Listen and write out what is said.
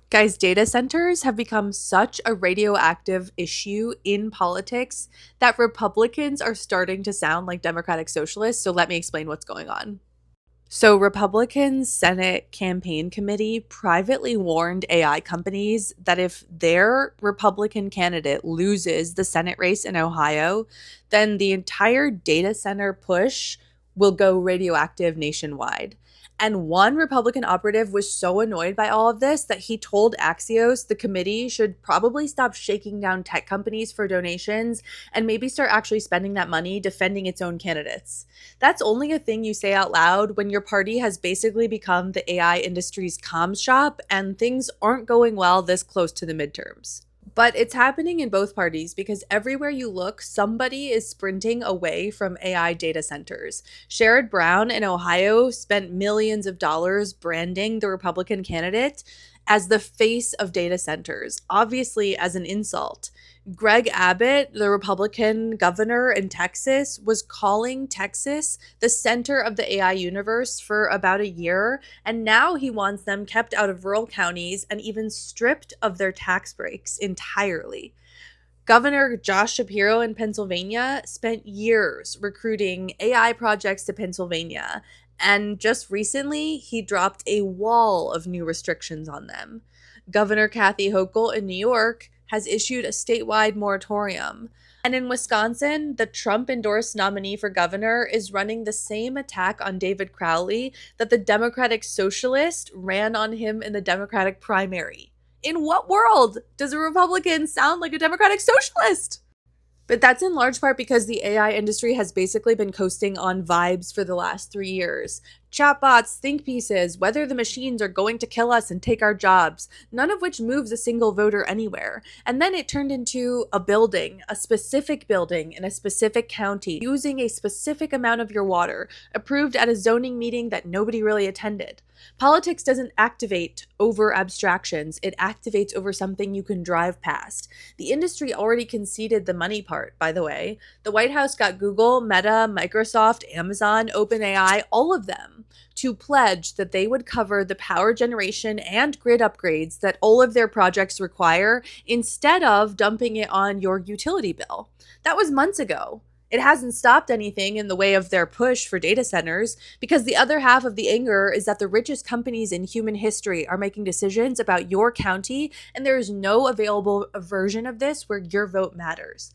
Guys, data centers have become such a radioactive issue in politics that Republicans are starting to sound like Democratic socialists. So let me explain what's going on. So, Republicans' Senate campaign committee privately warned AI companies that if their Republican candidate loses the Senate race in Ohio, then the entire data center push will go radioactive nationwide. And one Republican operative was so annoyed by all of this that he told Axios the committee should probably stop shaking down tech companies for donations and maybe start actually spending that money defending its own candidates. That's only a thing you say out loud when your party has basically become the AI industry's comms shop and things aren't going well this close to the midterms. But it's happening in both parties because everywhere you look, somebody is sprinting away from AI data centers. Sherrod Brown in Ohio spent millions of dollars branding the Republican candidate as the face of data centers, obviously as an insult. Greg Abbott, the Republican governor in Texas, was calling Texas the center of the AI universe for about a year, and now he wants them kept out of rural counties and even stripped of their tax breaks entirely. Governor Josh Shapiro in Pennsylvania spent years recruiting AI projects to Pennsylvania, and just recently he dropped a wall of new restrictions on them. Governor Kathy Hochul in New York has issued a statewide moratorium. And in Wisconsin, the Trump endorsed nominee for governor is running the same attack on David Crowley that the Democratic Socialist ran on him in the Democratic primary. In what world does a Republican sound like a Democratic Socialist? But that's in large part because the AI industry has basically been coasting on vibes for the last 3 years. Chatbots, think pieces, whether the machines are going to kill us and take our jobs, none of which moves a single voter anywhere. And then it turned into a building, a specific building in a specific county, using a specific amount of your water, approved at a zoning meeting that nobody really attended. Politics doesn't activate over abstractions, it activates over something you can drive past. The industry already conceded the money part, by the way. The White House got Google, Meta, Microsoft, Amazon, OpenAI, all of them to pledge that they would cover the power generation and grid upgrades that all of their projects require instead of dumping it on your utility bill. That was months ago. It hasn't stopped anything in the way of their push for data centers because the other half of the anger is that the richest companies in human history are making decisions about your county, and there is no available version of this where your vote matters.